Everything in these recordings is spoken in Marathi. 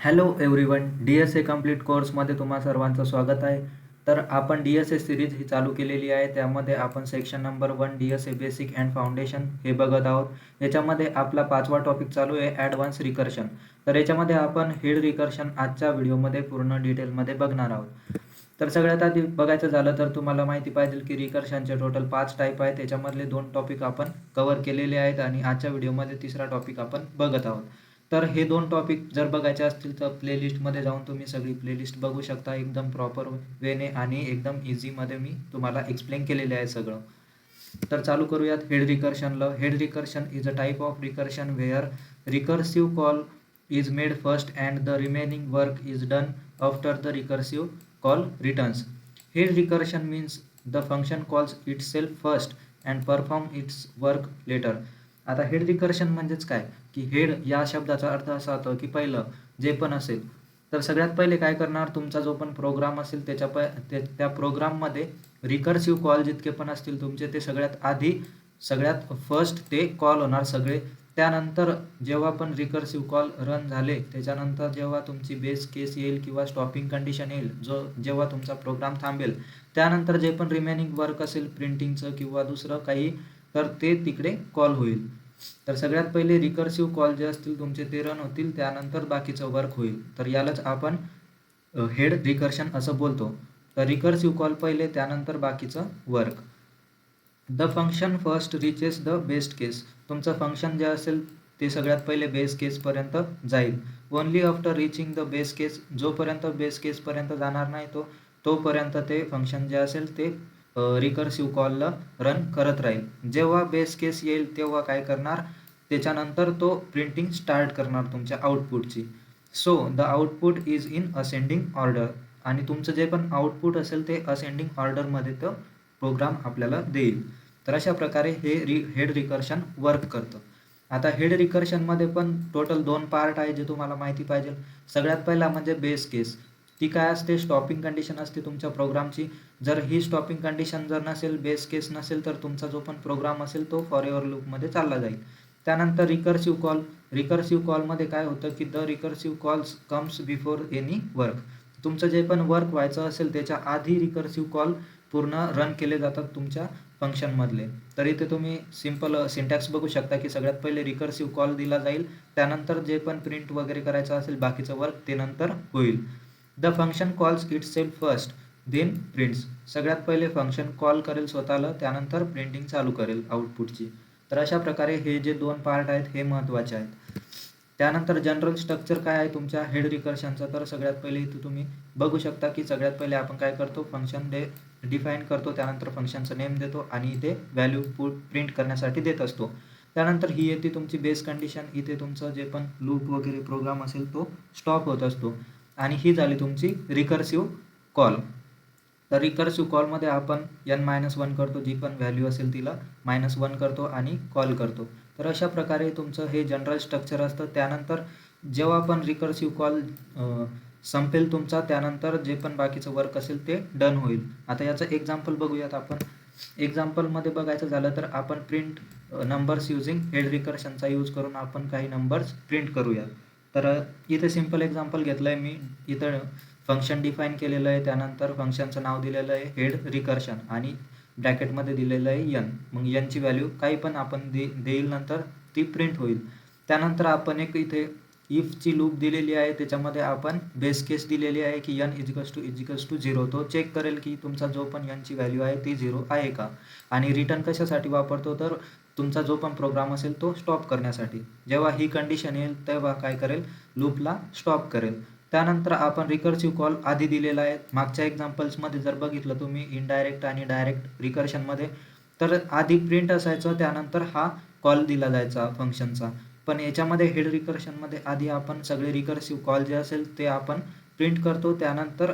हॅलो एव्हरीवन, डी-एस-ए कंप्लीट कोर्समध्ये तुम्हा सर्वांचं स्वागत आहे. तर आपण डी-एस-ए सिरीज ही चालू केलेली आहे. त्यामध्ये आपण section number 1 DSA basic and foundation हे बघत आहोत. याच्यामध्ये आपला 5वा टॉपिक चालू आहे ॲडव्हान्स रिकर्शन. तर याच्यामध्ये आपण हेड रिकर्शन आजच्या व्हिडिओमध्ये पूर्ण डिटेलमध्ये बघणार आहोत. तर सगळ्यात आधी बघायचं झालं तर तुम्हाला माहिती पाहिजे की रिकर्शनचे टोटल 5 टाईप आहेत. त्याच्यामधले 2 टॉपिक आपण कव्हर केलेले आहेत आणि आजच्या व्हिडिओमध्ये तिसरा टॉपिक आपण बघत आहोत. तर हे 2 टॉपिक जर बघायचे असतील तर प्लेलिस्टमध्ये जाऊन तुम्ही सगळी प्लेलिस्ट बघू शकता एकदम प्रॉपर वेने आणि एकदम इझीमध्ये मी तुम्हाला एक्सप्लेन केलेले आहे सगळं. तर चालू करूयात हेड रिकर्शनला. Head recursion is a type of recursion where recursive call is made first and the remaining work is done after the recursive call returns. Head recursion means the function calls itself first and perform its work later. आता हेड रिकर्शन म्हणजेच काय की हेड या शब्दाचा अर्थ असा होतो की पहिलं जे पण असेल तर सगळ्यात पहिले काय करणार, तुमचा जो पण प्रोग्राम असेल त्या प्रोग्राममध्ये रिकर्सिव्ह कॉल जितके पण असतील तुमचे ते सगळ्यात फर्स्ट ते कॉल होणार सगळे. त्यानंतर जेव्हा पण रिकर्सिव्ह कॉल रन झाले त्याच्यानंतर जेव्हा तुमची बेस केस येईल किंवा स्टॉपिंग कंडिशन येईल, जेव्हा तुमचा प्रोग्राम थांबेल त्यानंतर जे पण रिमेनिंग वर्क असेल प्रिंटिंगचं किंवा दुसरं काही तर ते तिकडे कॉल होईल. तर सगळ्यात पहिले रिकर्सिव्ह कॉल जे असतील तुमचे ते रन होतील, त्यानंतर बाकीचं वर्क होईल. तर यालाच आपण हेड रिकर्शन असं बोलतो. तर रिकर्सिव्ह कॉल पहिले त्यानंतर बाकीचं work. The function first reaches the best case. तुमचं फंक्शन जे असेल ते सगळ्यात पहिले बेस केसपर्यंत जाईल. Only after reaching the base case, जोपर्यंत बेस केसपर्यंत जाणार नाही तोपर्यंत ते फंक्शन जे असेल ते रिकर्सिव्ह कॉलला रन करत राहील. जेव्हा बेस केस येईल तेव्हा काय करणार, त्याच्यानंतर तो प्रिंटिंग स्टार्ट करणार तुमच्या आउटपुटची. So the output is in ascending order. आणि तुमचं जे पण आउटपुट असेल ते असेंडिंग ऑर्डरमध्ये तो प्रोग्राम आपल्याला देईल. तर अशा प्रकारे हे हेड रिकर्शन वर्क करतं. आता हेड रिकर्शनमध्ये पण टोटल 2 पार्ट आहे जे तुम्हाला माहिती पाहिजे. सगळ्यात पहिला म्हणजे बेस केस. ती काय असते, स्टॉपिंग कंडिशन असते तुमच्या प्रोग्रामची. जर ही स्टॉपिंग कंडिशन जर नसेल, बेस केस नसेल, तर तुमचा जो पण प्रोग्राम असेल तो फॉर एव्हर लूपमध्ये चालला जाईल. त्यानंतर रिकर्सिव्ह कॉल. रिकर्सिव्ह कॉलमध्ये काय होतं की the recursive calls comes before any work. तुमचं जे पण वर्क व्हायचं असेल त्याच्या आधी रिकर्सिव्ह कॉल पूर्ण रन केले जातात तुमच्या फंक्शनमधले. तर इथे तुम्ही सिंपल सिंटॅक्स बघू शकता की सगळ्यात पहिले रिकर्सिव्ह कॉल दिला जाईल, त्यानंतर जे पण प्रिंट वगैरे करायचं असेल बाकीचं वर्क ते नंतर होईल. The function calls itself first then prints. सगळ्यात पहिले फंक्शन कॉल करेल स्वतःला, त्यानंतर प्रिंटिंग चालू करेल आउटपुटची. तर अशा प्रकारे हे जे 2 पार्ट आहेत हे महत्त्वाचे आहेत. त्यानंतर जनरल स्ट्रक्चर काय आहे तुमच्या हेड रिकर्शनचा, तर सगळ्यात पहिले इथे तुम्ही बघू शकता की सगळ्यात पहिले आपण काय करतो, फंक्शन डिफाईन करतो, त्यानंतर फंक्शनचं नेम देतो आणि इथे व्हॅल्यू प्रिंट करण्यासाठी देत असतो. त्यानंतर ही येते तुमची बेस कंडिशन. इथे तुमचं जे पण लूप वगैरे प्रोग्राम असेल तो स्टॉप होत असतो. आणि ही झाली तुमची रिकर्सिव्ह कॉल. तर रिकर्सिव्ह कॉलमध्ये आपण n-1 करतो, जी पण व्हॅल्यू असेल तिला -1 करतो आणि कॉल करतो. तर अशा प्रकारे तुमचं हे जनरल स्ट्रक्चर असतं. त्यानंतर जेव्हा पण रिकर्सिव्ह कॉल संपेल तुमचा, त्यानंतर जे पण बाकीचं वर्क असेल ते डन होईल. आता याचं एक्झाम्पल बघूयात आपण. एक्झाम्पलमध्ये बघायचं झालं तर आपण प्रिंट नंबर्स युजिंग हेड रिकर्शनचा यूज करून आपण काही नंबर्स प्रिंट करूयात. तर इथे सिंपल एक्झाम्पल घेतलं आहे मी. इथं फंक्शन डिफाईन केलेलं आहे, त्यानंतर फंक्शनचं नाव दिलेलं आहे हेड रिकर्शन आणि ब्रॅकेटमध्ये दिलेलं आहे n. मग nची व्हॅल्यू काही पण आपण देईल नंतर ती प्रिंट होईल. त्यानंतर आपण एक इथे इफची लूप दिलेली आहे, त्याच्यामध्ये आपण बेस केस दिलेली आहे की n = 0. तो चेक करेल की तुमचा जो पण nची व्हॅल्यू आहे ती 0 आहे का. आणि रिटर्न कशासाठी वापरतो, तर तुमचा जो पण प्रोग्राम असेल तो स्टॉप करण्यासाठी. जेव्हा ही कंडिशन येईल तेव्हा काय करेल, लूपला स्टॉप करेल. त्यानंतर आपण रिकर्सिव्ह कॉल आधी दिलेला आहे. मागच्या एक्झाम्पल्समध्ये जर बघितलं तुम्ही इनडायरेक्ट आणि डायरेक्ट रिकर्शनमध्ये, तर आधी प्रिंट असायचं त्यानंतर हा कॉल दिला जायचा फंक्शनचा. पण याच्यामध्ये हेड रिकर्शनमध्ये आधी आपण सगळे रिकर्सिव्ह कॉल जे असेल ते आपण प्रिंट करतो, त्यानंतर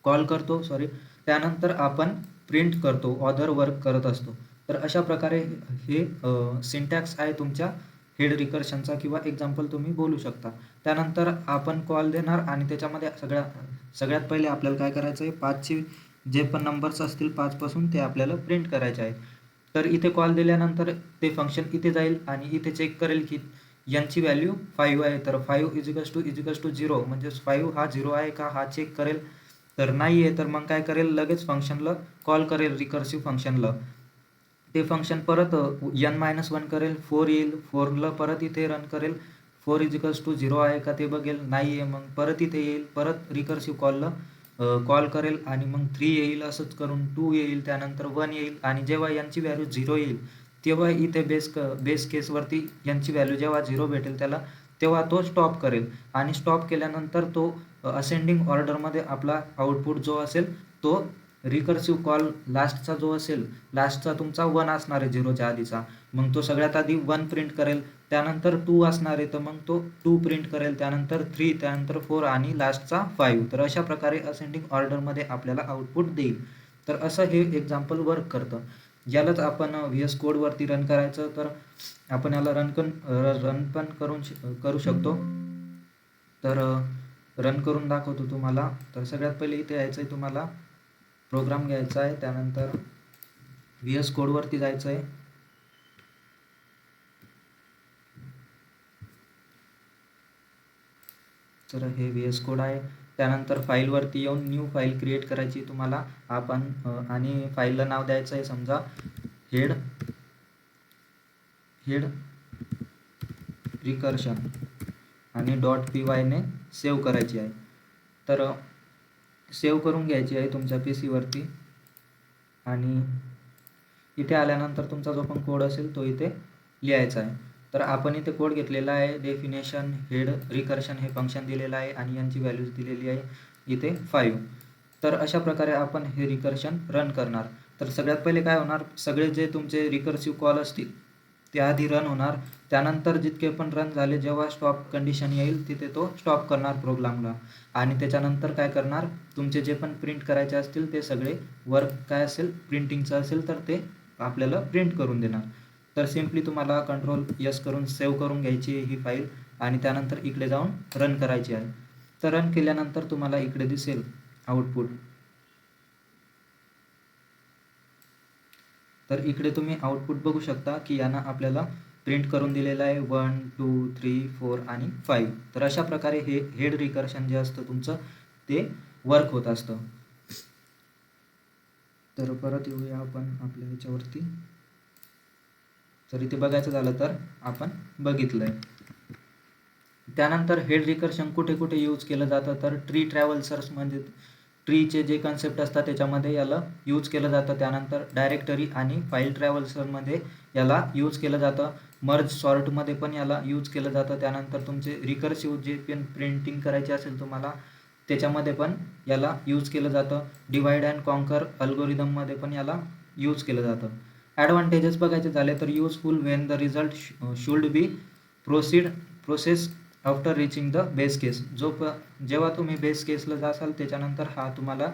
कॉल करतो त्यानंतर आपण प्रिंट करतो, अदर वर्क करत असतो. तर अशा प्रकारे हे सिंटॅक्स आहे तुमच्या हेड रिकर्शनचा किंवा एक्झाम्पल तुम्ही बोलू शकता. त्यानंतर आपण कॉल देणार आणि त्याच्यामध्ये सगळ्यात पहिले आपल्याला काय करायचं आहे, 5चे जे पण नंबर्स असतील 5 पासून ते आपल्याला प्रिंट करायचे आहेत. तर इथे कॉल दिल्यानंतर ते फंक्शन इथे जाईल आणि इथे चेक करेल की यांची व्हॅल्यू 5 आहे, तर 5 इज इक्वल्स टू 0, म्हणजे 5 हा 0 आहे का हा चेक करेल. तर नाही आहे तर मग काय करेल, लगेच फंक्शनला कॉल करेल, रिकर्सिव्ह फंक्शनला. ते फंक्शन परत n-1 करेल, 4 येईल, 4ला परत इथे रन करेल, 4 इज इक्वल्स टू 0 आहे का ते बघेल, नाही आहे, मग परत इथे येईल, परत रिकर्सिव्ह कॉलला कॉल करेल आणि मग 3 येईल, असंच करून 2 येईल, त्यानंतर 1 येईल, आणि जेव्हा यांची व्हॅल्यू 0 येईल तेव्हा इथे बेस केसवरती यांची व्हॅल्यू जेव्हा 0 भेटेल त्याला, तेव्हा तो स्टॉप करेल, आणि स्टॉप केल्यानंतर तो असेंडिंग ऑर्डरमध्ये आपला आउटपुट जो असेल तो रिकर्सिव्ह कॉल लास्टचा जो असेल, लास्टचा तुमचा 1 असणार आहे 0च्या आधीचा, मग तो सगळ्यात आधी 1 प्रिंट करेल, त्यानंतर 2 असणार आहे तर मग तो 2 प्रिंट करेल, त्यानंतर 3, त्यानंतर 4 आणि लास्टचा 5. तर अशा प्रकारे असेंडिंग ऑर्डरमध्ये आपल्याला आउटपुट देईल. तर असं हे एक्झाम्पल वर्क करतं. यालाच आपण VS कोडवरती रन करायचं, तर आपण याला रन पण करू शकतो. तर रन करून दाखवतो तुम्हाला. तर सगळ्यात पहिले इथे यायचं आहे, तुम्हाला प्रोग्राम घ्यायचा आहे, त्यानंतर VS कोडवरती जायचं आहे. तर हे VS कोड आहे. त्यानंतर फाईलवरती येऊन न्यू फाईल क्रिएट करायची तुम्हाला आपण, आणि फाईलला नाव द्यायचं आहे समजा हेड रिकर्शन, आणि .py ने सेव्ह करायची आहे. तर सेव्ह करून घ्यायची आहे तुमच्या PC वरती, आणि इथे आल्यानंतर तुमचा जो पण कोड असेल तो इथे लिहायचा आहे. तर आपण इथे कोड घेतलेला आहे, डेफिनेशन हेड रिकर्शन हे फंक्शन दिलेलं आहे, आणि यांची व्हॅल्यूज दिलेली आहे इथे 5. तर अशा प्रकारे आपण हे रिकर्शन रन करणार. तर सगळ्यात पहिले काय होणार, सगळे जे तुमचे रिकर्सिव्ह कॉल असतील ते आधी रन होणार, त्यानंतर जितके पण रन झाले, जेव्हा स्टॉप कंडिशन येईल तिथे तो स्टॉप करणार प्रोग्रामला, आणि त्याच्यानंतर काय करणार, तुमचे जे पण प्रिंट करायचे असतील ते सगळे वर्क काय असेल प्रिंटिंगचं असेल तर ते आपल्याला प्रिंट करून देणार. तर सिम्पली तुम्हाला Ctrl+S करून सेव्ह करून घ्यायची ही फाईल, आणि त्यानंतर इकडे जाऊन रन करायची आहे. तर रन केल्यानंतर तुम्हाला इकडे दिसेल आउटपुट. तर इकडे तुम्ही आउटपुट बघू शकता की यानं आपल्याला प्रिंट करून दिलेलं आहे 1, 2, 3, 4 आणि 5. तर अशा प्रकारे हे हेड रिकर्शन जे असतं तुमचं ते वर्क होत असतं. तर परत येऊया आपण आपल्या ह्याच्यावरती. तर इथे बघायचं झालं तर आपण बघितलं आहे. त्यानंतर हेड रिकर्शन कुठे कुठे यूज केलं जातं, तर ट्री ट्रॅव्हल्सर्स म्हणजे ट्रीचे जे कन्सेप्ट असतात त्याच्यामध्ये याला यूज केलं जातं. त्यानंतर डायरेक्टरी आणि फाईल ट्रॅव्हल्सरमध्ये याला यूज केलं जातं. मर्ज सॉर्टमध्ये पण याला यूज केलं जातं. त्यानंतर तुमचे रिकर्सिव्ह जे पण प्रिंटिंग करायचे असेल तुम्हाला त्याच्यामध्ये पण याला यूज केलं जातं. डिवाइड अँड कॉन्कर अल्गोरिदममध्ये पण याला यूज केलं जातं. ॲडव्हान्टेजेस बघायचे झाले तर useful when the result should be process after reaching the base case. जेव्हा तुम्ही बेस केसला जासाल त्याच्यानंतर हा तुम्हाला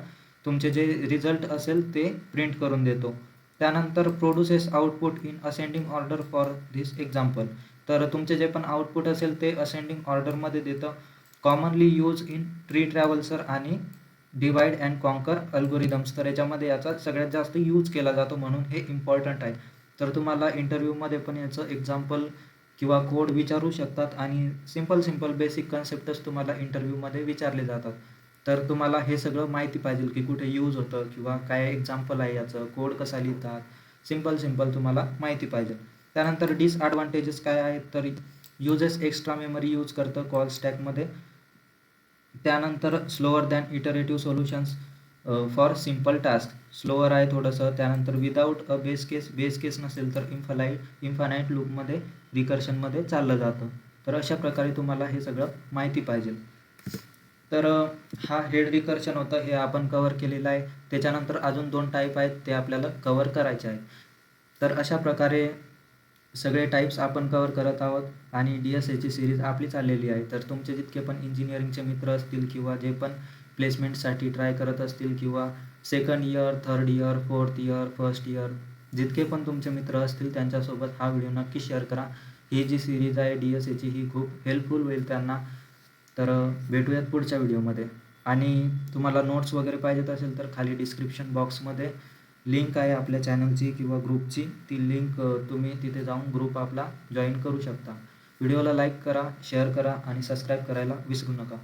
तुमचे जे रिझल्ट असेल ते प्रिंट करून देतो. त्यानंतर produces output in ascending order for this example. तर तुमचे जे पण आउटपुट असेल ते असेंडिंग ऑर्डरमध्ये देतं. कॉमनली यूज इन ट्री ट्रॅव्हल्सर आणि डिवाइड अँड कॉन्कर अल्गोरिदम्स. तर याच्यामध्ये याचा सगळ्यात जास्त यूज केला जातो, म्हणून हे इम्पॉर्टंट आहे. तर तुम्हाला इंटरव्ह्यूमध्ये पण याचं एक्झाम्पल किंवा कोड विचारू शकतात, आणि सिंपल बेसिक कन्सेप्टच तुम्हाला इंटरव्ह्यूमध्ये विचारले जातात. तर तुम्हाला हे सगळं माहिती पाहिजे की कुठे यूज होतं किंवा काय एक्झाम्पल आहे याचं, कोड कसा लिहितात, सिंपल तुम्हाला माहिती पाहिजे. त्यानंतर डिसॲडव्हान्टेजेस काय आहेत, तर युजेस एक्स्ट्रा मेमरी यूज करतं कॉल स्टॅकमध्ये. त्यानंतर slower than iterative solutions for simple task, slower आहे थोडंसं. त्यानंतर विदाऊट अ बेस केस नसेल तर इन्फानाईट लूपमध्ये रिकर्शनमध्ये चाललं जातं. तर अशा प्रकारे तुम्हाला हे सगळं माहिती पाहिजे. तर हा हेड रिकर्शन होतं, हे आपण कव्हर केलेलं आहे. त्याच्यानंतर अजून 2 टाईप आहेत ते आपल्याला कव्हर करायचे आहेत. तर अशा प्रकारे सगळे टाईप्स आपण कव्हर करत आहोत, आणि DSAची सिरीज आपली चाललेली आहे. तर तुमचे जितके पण इंजिनिअरिंगचे मित्र असतील किंवा जे पण प्लेसमेंटसाठी ट्राय करत असतील किंवा second year, third year, fourth year, first year, जितके पण तुमचे मित्र असतील त्यांच्यासोबत हा व्हिडिओ नक्की शेअर करा. ही जी सिरीज आहे DSAची ही खूप हेल्पफुल होईल त्यांना. तर भेटूयात पुढच्या व्हिडिओमध्ये. आणि तुम्हाला नोट्स वगैरे पाहिजेत असेल तर खाली डिस्क्रिप्शन बॉक्समध्ये लिंक आहे आपल्या चॅनलची किंवा ग्रुपची. ती लिंक तुम्ही तिथे जाऊन ग्रुप आपला जॉईन करू शकता. व्हिडिओला लाईक करा, शेअर करा आणि सबस्क्राईब करायला विसरू नका.